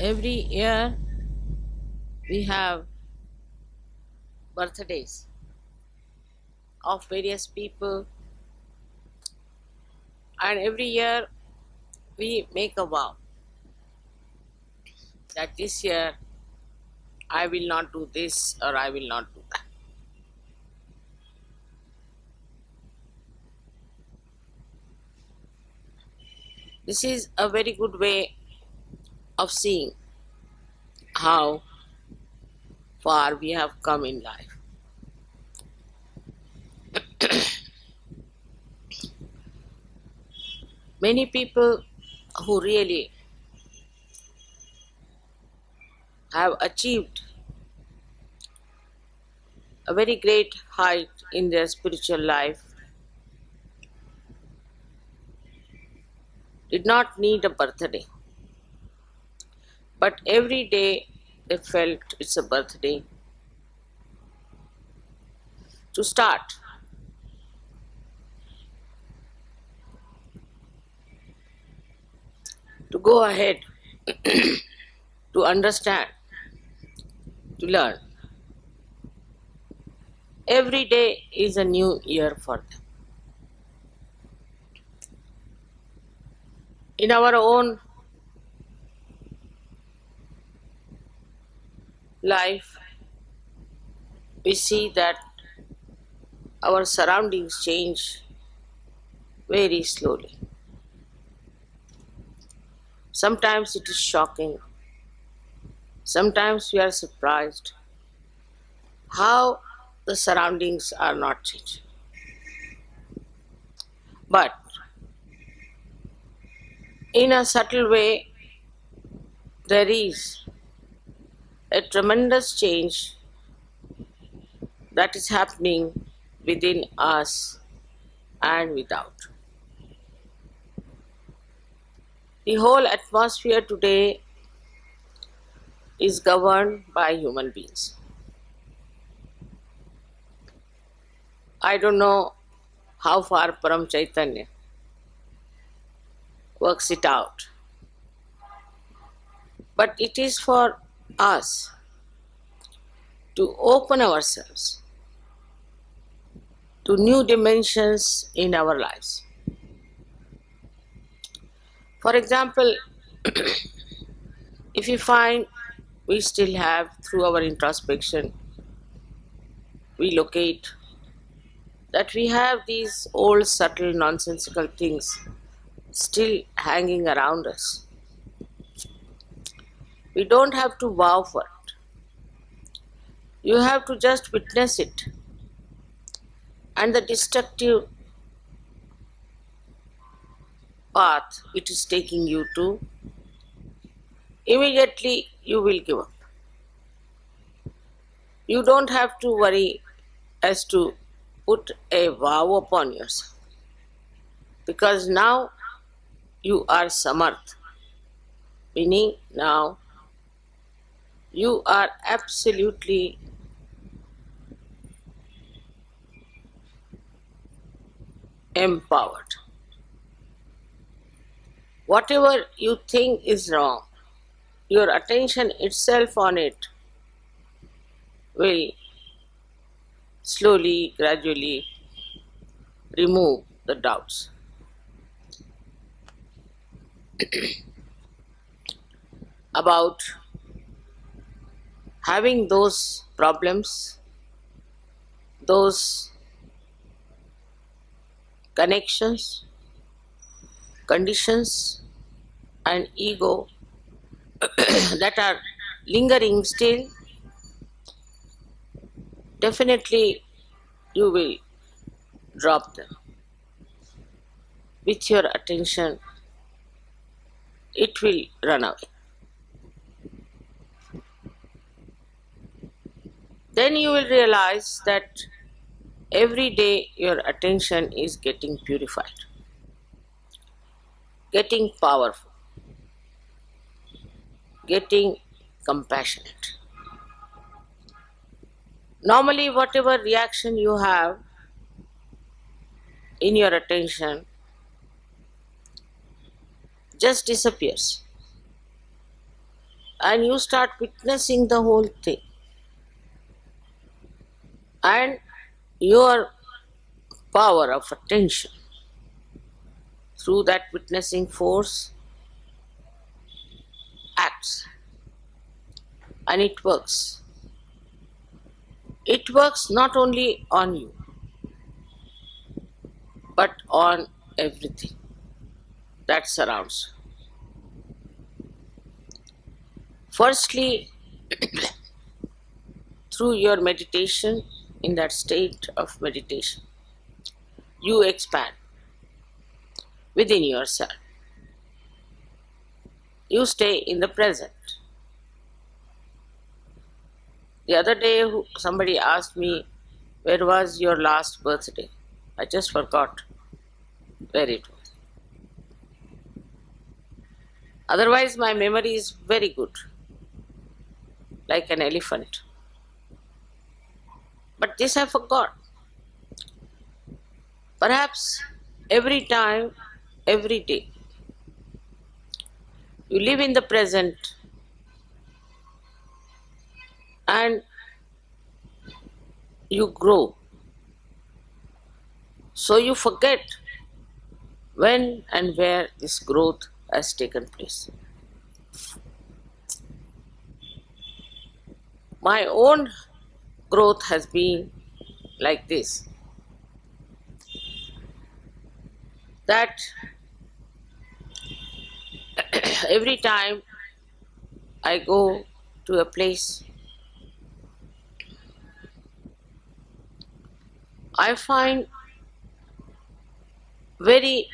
Every year we have birthdays of various people, and every year we make a vow that this year I will not do this or I will not do that. This is a very good way of seeing how far we have come in life. Many people who really have achieved a very great height in their spiritual life did not need a birthday, but every day they felt it's a birthday to start, to go ahead, to understand, to learn. Every day is a new year for them. In our own life, we see that our surroundings change very slowly. Sometimes it is shocking. Sometimes we are surprised how the surroundings are not changing. But in a subtle way, there is a tremendous change that is happening within us and without. The whole atmosphere today is governed by human beings. I don't know how far Param Chaitanya works it out, but it is for us to open ourselves to new dimensions in our lives. For example, if you find we still have, through our introspection, we locate that we have these old, subtle, nonsensical things still hanging around us. We don't have to vow for it. You have to just witness it. And the destructive path it is taking you to, immediately you will give up. You don't have to worry as to put a vow upon yourself, because now you are samarth, meaning now you are absolutely empowered. Whatever you think is wrong, your attention itself on it will slowly, gradually remove the doubts. About having those problems, those connections, conditions, and ego that are lingering still, definitely you will drop them. With your attention, it will run away. Then you will realize that every day your attention is getting purified, getting powerful, getting compassionate. Normally, whatever reaction you have in your attention just disappears. and you start witnessing the whole thing. And your power of attention through that witnessing force acts, and it works. It works not only on you but on everything that surrounds you. Firstly, through your meditation, in that state of meditation, you expand within yourself. You stay in the present. The other day, somebody asked me, where was your last birthday? I just forgot where it was. Otherwise, my memory is very good, like an elephant. But this I forgot. Perhaps every time, every day, you live in the present and you grow. So you forget when and where this growth has taken place. My own growth has been like this, that every time I go to a place, I find very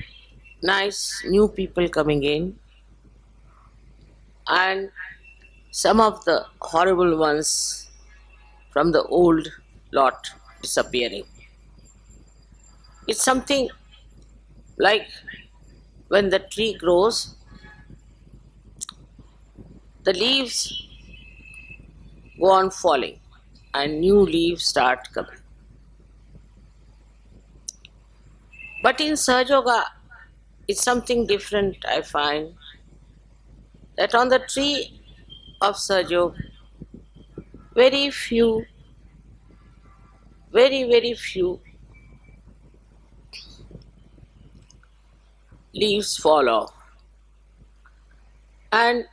nice new people coming in, and some of the horrible ones from the old lot disappearing. It's something like when the tree grows, the leaves go on falling and new leaves start coming. But in Sahajayoga, it's something different, I find, that on the tree of Sahajayoga, very few, very few leaves fall off. And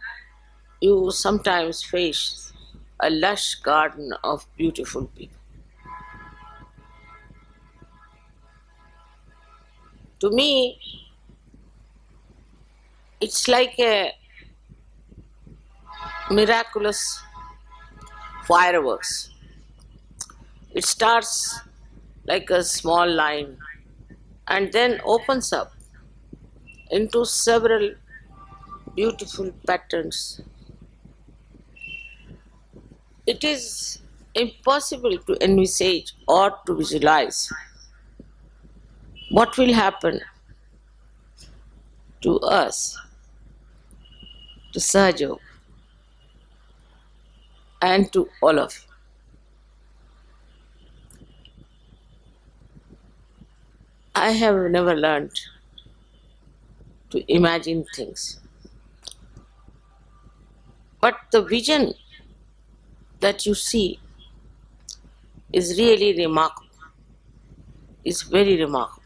you sometimes face a lush garden of beautiful people. To me, it's like a miraculous fireworks. It starts like a small line and then opens up into several beautiful patterns. It is impossible to envisage or to visualize what will happen to us, to Sahajayoga, and to all of you. I have never learned to imagine things. But the vision that you see is really remarkable, is very remarkable.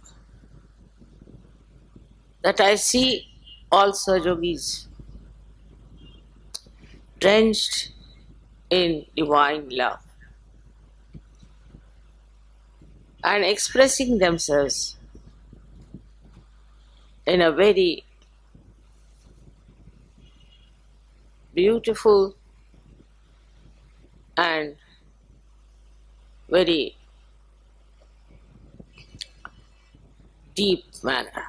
That I see all Sahajogis drenched in divine love and expressing themselves in a very beautiful and very deep manner.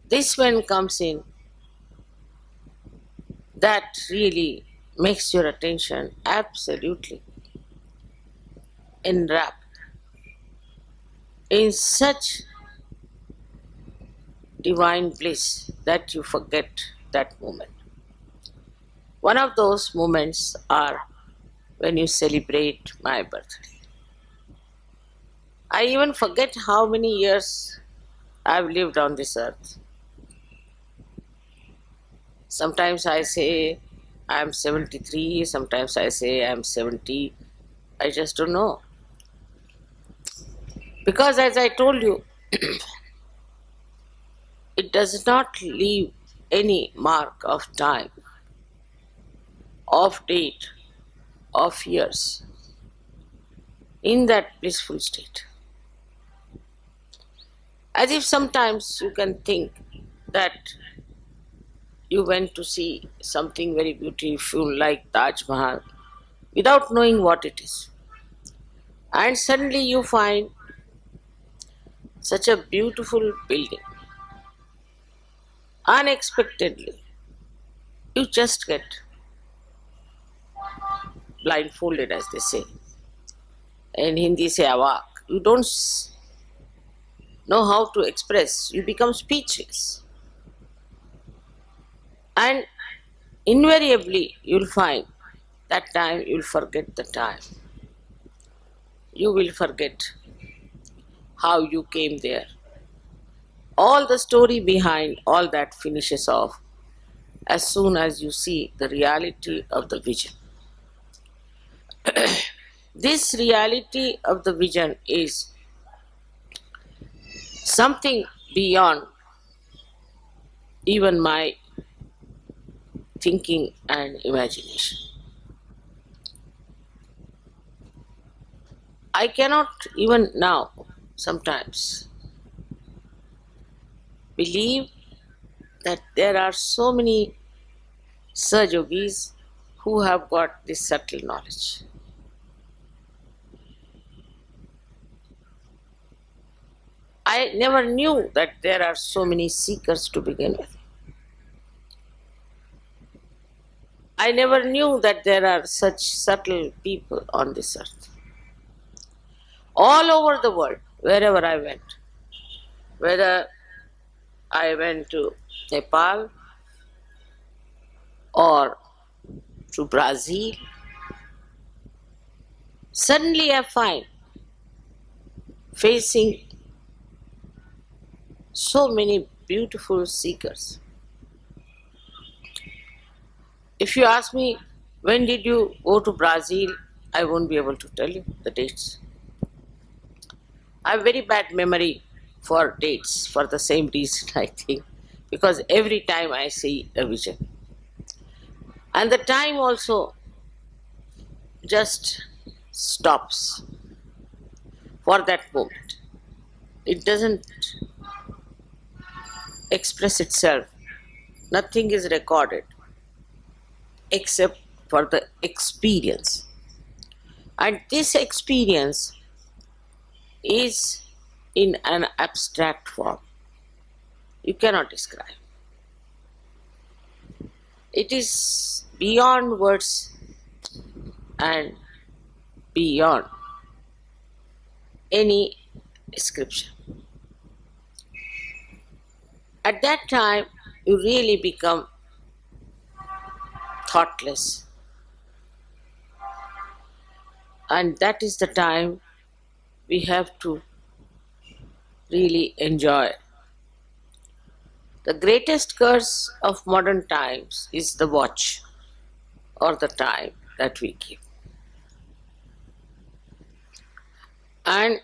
This when comes in, that really makes your attention absolutely enwrapped in such divine bliss that you forget that moment. One of those moments are when you celebrate my birthday. I even forget how many years I've lived on this earth. Sometimes I say I'm 73, sometimes I say I'm 70. I just don't know. Because as I told you, it does not leave any mark of time, of date, of years in that blissful state. As if sometimes you can think that you went to see something very beautiful like Taj Mahal without knowing what it is. And suddenly you find such a beautiful building. Unexpectedly, you just get blindfolded, as they say. In Hindi, say awak. You don't know how to express. You become speechless. And invariably, you'll find that time you'll forget the time. You will forget how you came there. All the story behind all that finishes off as soon as you see the reality of the vision. This reality of the vision is something beyond even my thinking and imagination. I cannot even now sometimes believe that there are so many sahajogis who have got this subtle knowledge. I never knew that there are so many seekers to begin with. I never knew that there are such subtle people on this earth. All over the world, wherever I went, whether I went to Nepal or to Brazil, suddenly I find facing so many beautiful seekers. If you ask me, when did you go to Brazil, I won't be able to tell you the dates. I have very bad memory for dates for the same reason, I think, because every time I see a vision. And the time also just stops for that moment. It doesn't express itself. Nothing is recorded except for the experience. And this experience is in an abstract form. You cannot describe. It is beyond words and beyond any description. At that time, you really become thoughtless. And that is the time we have to really enjoy. The greatest curse of modern times is the watch or the time that we keep. And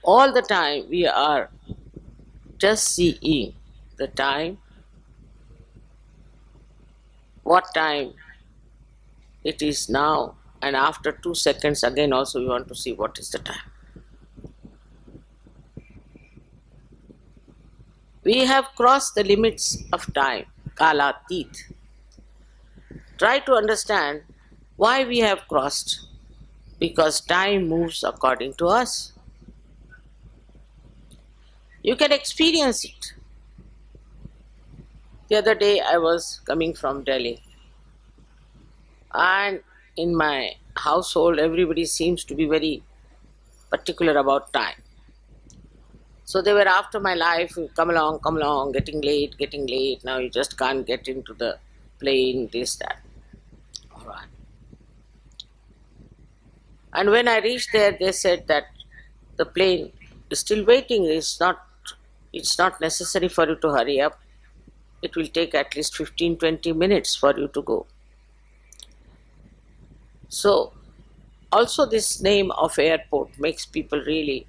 all the time we are just seeing the time, what time it is now, and after 2 seconds again also we want to see what is the time. We have crossed the limits of time, kalatit. Try to understand why we have crossed. Because time moves according to us. You can experience it. The other day I was coming from Delhi, and in my household everybody seems to be very particular about time. So they were after my life, come along, getting late, now you just can't get into the plane, this, that. All right. And when I reached there, they said that the plane is still waiting. It's not necessary for you to hurry up. it will take at least 15-20 minutes for you to go. So, also this name of airport makes people really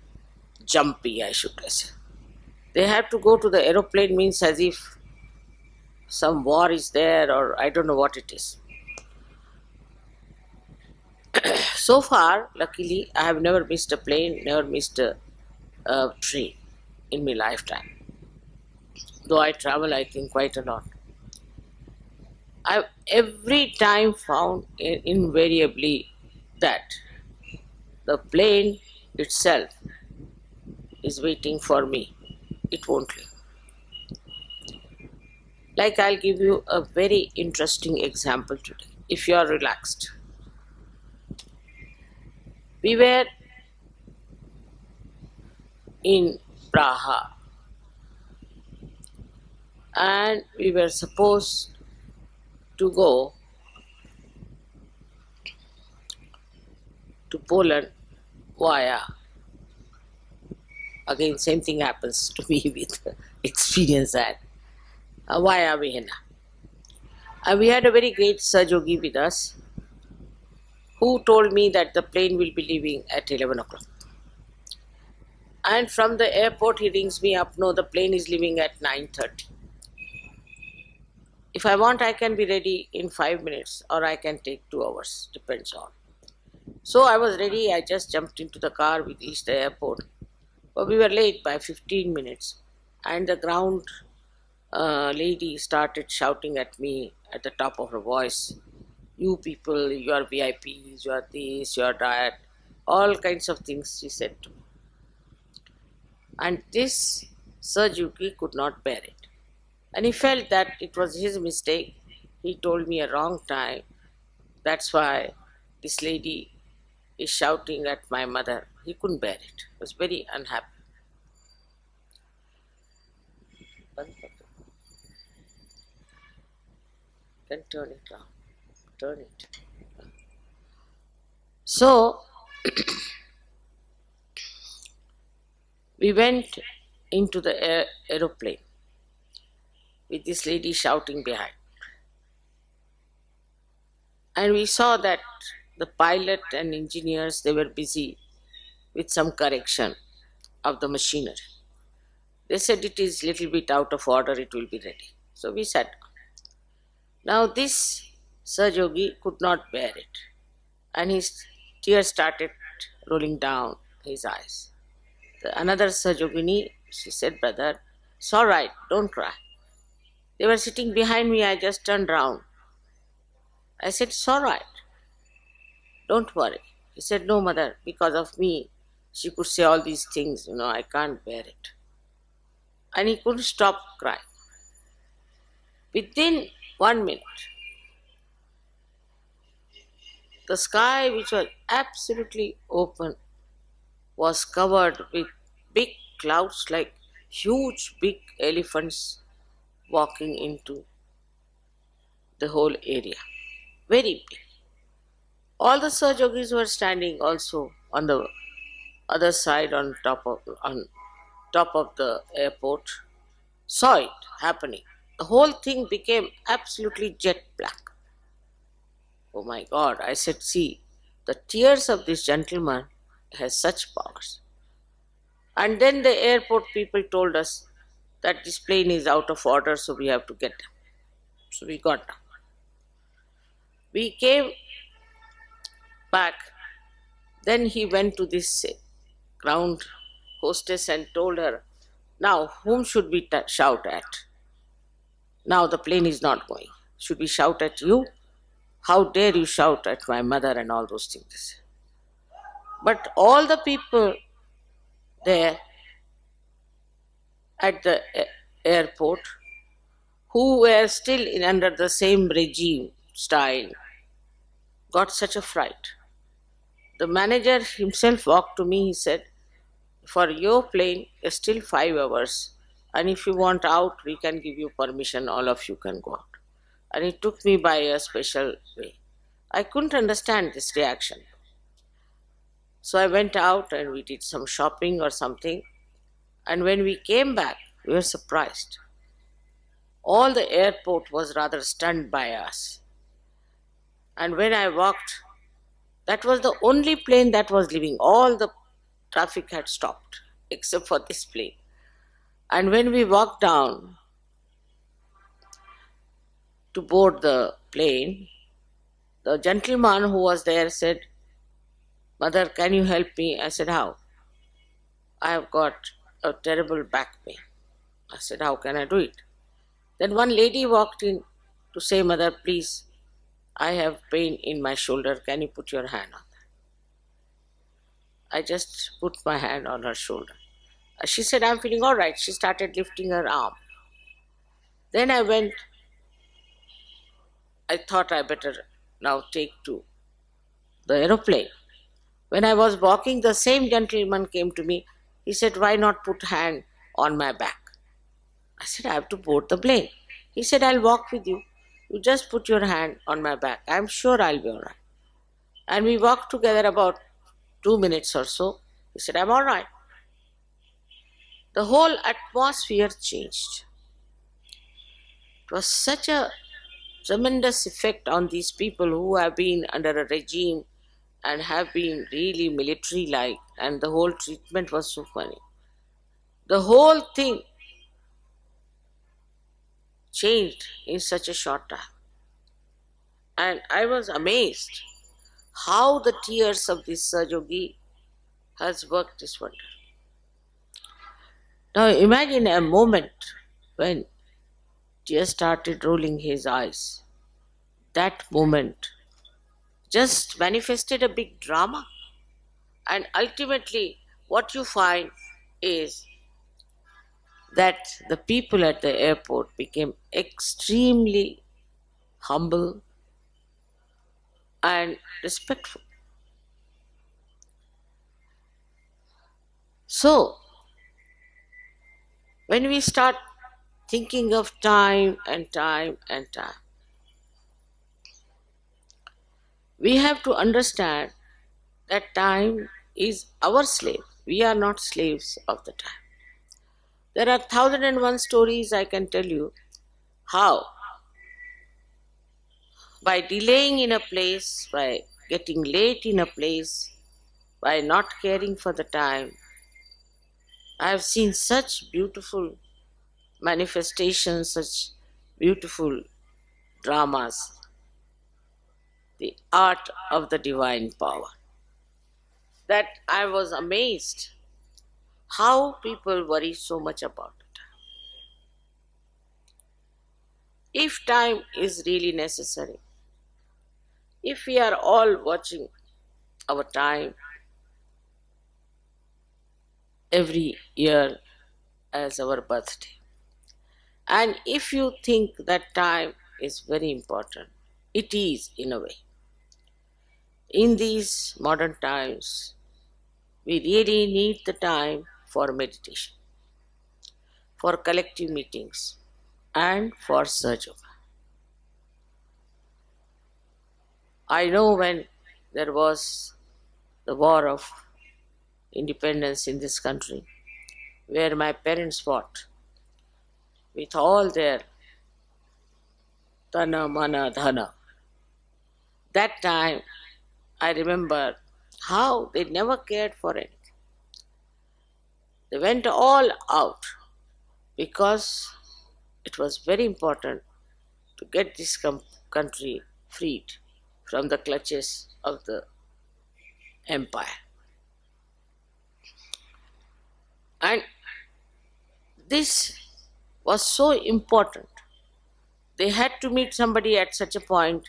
jumpy, I should say. They have to go to the aeroplane means as if some war is there or I don't know what it is. So far, luckily, I have never missed a plane, never missed a train in my lifetime. Though I travel, I think, quite a lot. I've every time found invariably that the plane itself is waiting for me. It won't leave. Like I'll give you a very interesting example today. If you are relaxed, we were in Praha and we were supposed to go to Poland via, again same thing happens to me with experience that via Vienna. We had a very great Sahajayogi with us who told me that the plane will be leaving at 11 o'clock. And from the airport he rings me up, no, the plane is leaving at 9:30. If I want, I can be ready in 5 minutes or I can take 2 hours, depends on. So I was ready, I just jumped into the car, we reached the airport. But we were late by 15 minutes and the ground lady started shouting at me at the top of her voice, you people, you are VIPs, you are this, you are that, all kinds of things she said to me. And this Sir Yuki could not bear it. And he felt that it was his mistake. He told me a wrong time. That's why this lady is shouting at my mother. He couldn't bear it. He was very unhappy. Can turn it down. Turn it. So we went into the aeroplane with this lady shouting behind. And we saw that the pilot and engineers, they were busy with some correction of the machinery. They said it is little bit out of order, it will be ready. So we sat down. Now this Sir Yogi could not bear it and his tears started rolling down his eyes. Another Sir Yogini, she said, brother, it's all right, don't cry. They were sitting behind me, I just turned round. I said, it's all right, don't worry. He said, no mother, because of me, she could say all these things, I can't bear it. And he couldn't stop crying. Within 1 minute, the sky, which was absolutely open, was covered with big clouds like huge big elephants walking into the whole area. Very big. All the Sir Yogis were standing also on the other side on top of the airport, saw it happening. The whole thing became absolutely jet black. Oh my God, I said, see, the tears of this gentleman has such powers. And then the airport people told us that this plane is out of order, so we have to get down. So we got down. We came back. Then he went to this ground hostess and told her, now whom should we shout at? Now the plane is not going. Should we shout at you? How dare you shout at my mother and all those things. But all the people there at the airport who were still under the same regime style got such a fright. The manager himself walked to me, he said, for your plane, it's still 5 hours, and if you want out, we can give you permission, all of you can go out. And he took me by a special way. I couldn't understand this reaction. So I went out and we did some shopping or something, and when we came back, we were surprised. All the airport was rather stunned by us. And when I walked, that was the only plane that was leaving. All the traffic had stopped except for this plane. And when we walked down to board the plane, the gentleman who was there said, "Mother, can you help me?" I said, "How?" "I have got a terrible back pain." I said, "How can I do it?" Then one lady walked in to say, "Mother, please, I have pain in my shoulder. Can you put your hand on that?" I just put my hand on her shoulder. She said, "I'm feeling all right." She started lifting her arm. Then I thought I better now take to the aeroplane. When I was walking, the same gentleman came to me. He said, "Why not put hand on my back?" I said, "I have to board the plane." He said, "I'll walk with you. You just put your hand on my back. I'm sure I'll be all right." And we walked together about 2 minutes or so. He said, "I'm all right." The whole atmosphere changed. It was such a tremendous effect on these people who have been under a regime and have been really military like, and the whole treatment was so funny. The whole thing changed in such a short time. And I was amazed how the tears of this Sahajayogi has worked this wonder. Now imagine a moment when tears started rolling his eyes. That moment just manifested a big drama. And ultimately, what you find is that the people at the airport became extremely humble and respectful. So, when we start thinking of time and time and time, we have to understand that time is our slave. We are not slaves of the time. There are 1001 stories I can tell you how, by delaying in a place, by getting late in a place, by not caring for the time, I have seen such beautiful manifestations, such beautiful dramas, the art of the divine power, that I was amazed how people worry so much about it. If time is really necessary, if we are all watching our time every year as our birthday, and if you think that time is very important, it is in a way. In these modern times, we really need the time for meditation, for collective meetings, and for Sahaja Yoga. I know when there was the war of independence in this country, where my parents fought with all their tana, mana, dhana. That time, I remember how they never cared for anything. They went all out because it was very important to get this country freed from the clutches of the empire. And this was so important. They had to meet somebody at such a point.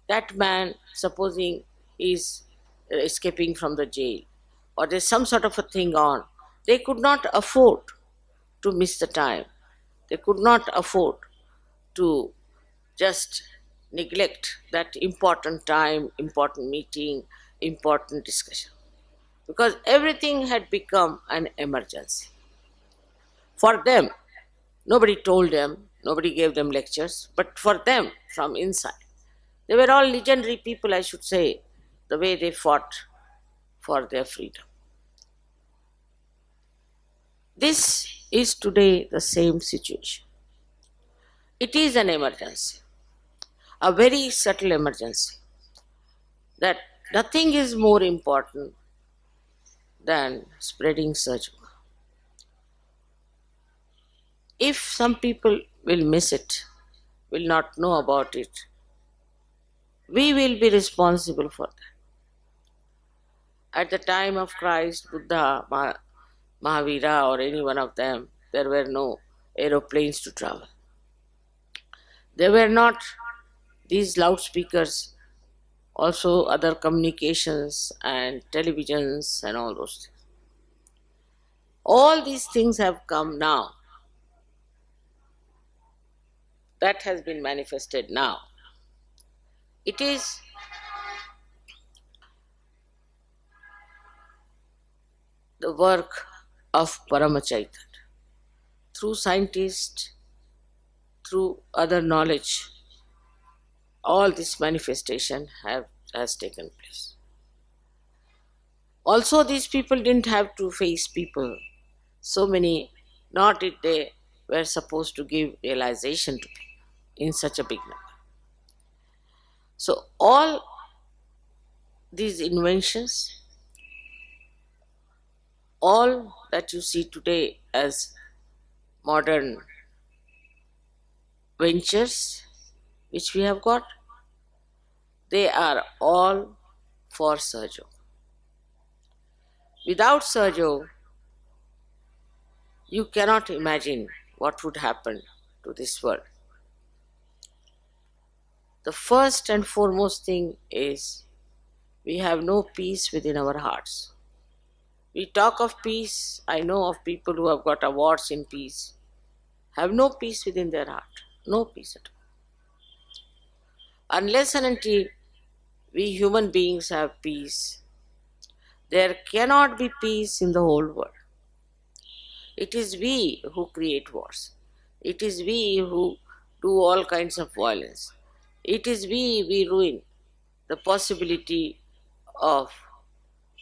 That man, supposing is escaping from the jail, or there's some sort of a thing on, they could not afford to miss the time. They could not afford to just neglect that important time, important meeting, important discussion, because everything had become an emergency. For them, nobody told them, nobody gave them lectures, but for them, from inside, they were all legendary people, I should say, the way they fought for their freedom. This is today the same situation. It is an emergency, a very subtle emergency, that nothing is more important than spreading sahajayoga. If some people will miss it, will not know about it, we will be responsible for that. At the time of Christ, Buddha, Mahavira, or any one of them, there were no aeroplanes to travel. There were not these loudspeakers, also other communications and televisions and all those things. All these things have come now. That has been manifested now. It is the work of Paramachaitan. Through scientists, through other knowledge, all this manifestation has taken place. Also, these people didn't have to face people. So many, not it they were supposed to give realization to people in such a big number. So, all these inventions, all that you see today as modern ventures which we have got, they are all for sahajayoga. Without sahajayoga, you cannot imagine what would happen to this world. The first and foremost thing is we have no peace within our hearts. We talk of peace. I know of people who have got awards in peace, have no peace within their heart. No peace at all. Unless and until we human beings have peace, there cannot be peace in the whole world. It is we who create wars. It is we who do all kinds of violence. It is we ruin the possibility of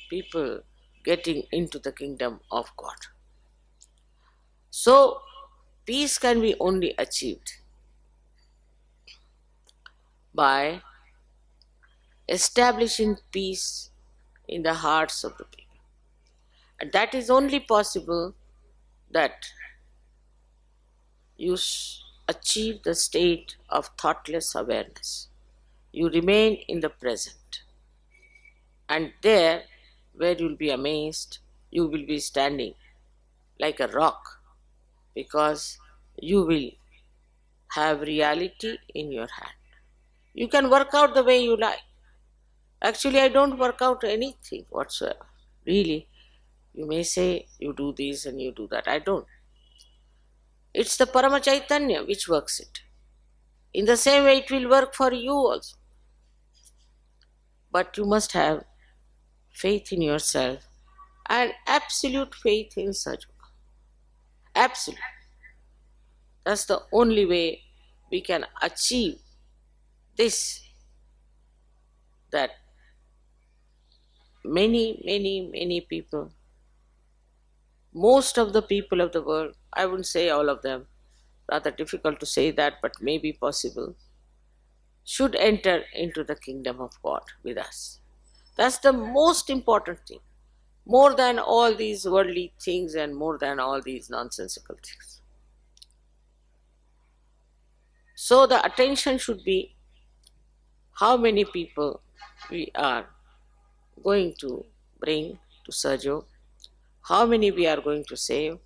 people getting into the kingdom of God. So, peace can be only achieved by establishing peace in the hearts of the people. And that is only possible that you achieve the state of thoughtless awareness. You remain in the present. And there, where you will be amazed, you will be standing like a rock, because you will have reality in your hand. You can work out the way you like. Actually, I don't work out anything whatsoever. Really, you may say you do this and you do that. I don't. It's the Paramachaitanya which works it. In the same way, it will work for you also. But you must have faith in yourself and absolute faith in sahajayoga. Absolute. That's the only way we can achieve this, that many people, most of the people of the world, I wouldn't say all of them, rather difficult to say that, but maybe possible, should enter into the kingdom of God with us. That's the most important thing, more than all these worldly things and more than all these nonsensical things. So the attention should be how many people we are going to bring to sahajayoga, how many we are going to save,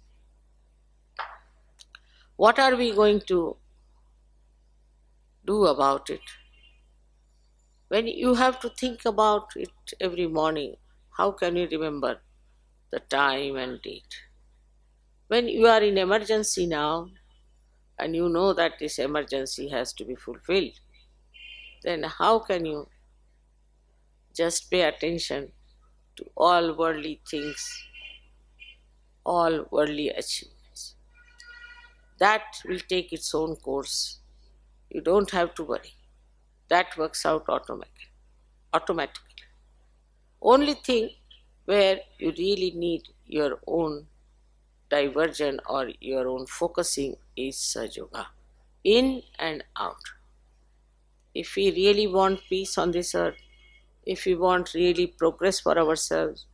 what are we going to do about it. When you have to think about it every morning, how can you remember the time and date? When you are in emergency now, and you know that this emergency has to be fulfilled, then how can you just pay attention to all worldly things, all worldly achievements? That will take its own course. You don't have to worry. That works out automatically. Only thing where you really need your own diversion or your own focusing is sahajayoga. in and out. If we really want peace on this earth, if we want really progress for ourselves,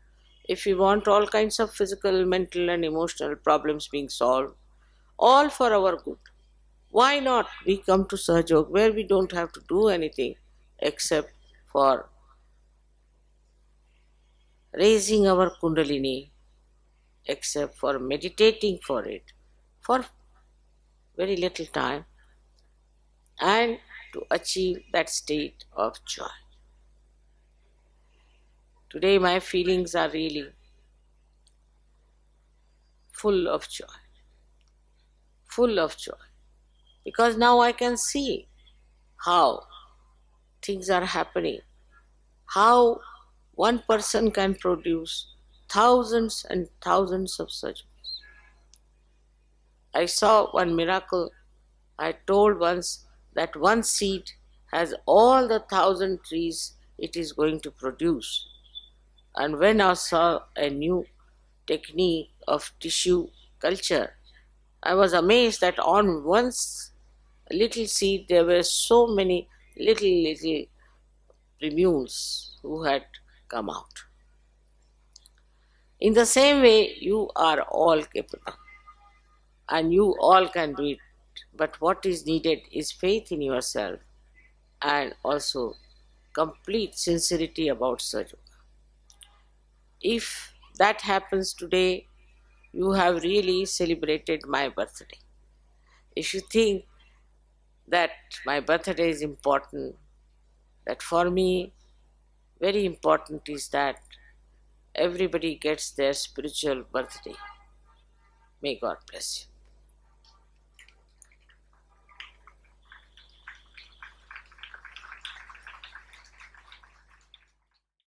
if we want all kinds of physical, mental, and emotional problems being solved, all for our good, why not we come to Sahajog where we don't have to do anything except for raising our Kundalini, except for meditating for it for very little time and to achieve that state of joy. Today, my feelings are really full of joy, full of joy, because now I can see how things are happening, how one person can produce thousands and thousands of such. I saw one miracle. I told once that one seed has all the thousand trees it is going to produce. And when I saw a new technique of tissue culture, I was amazed that on one little seed there were so many little primules who had come out. In the same way, you are all capable and you all can do it. But what is needed is faith in yourself and also complete sincerity about Sahaja. If that happens today, you have really celebrated my birthday. If you think that my birthday is important, that for me, very important is that everybody gets their spiritual birthday. May God bless you.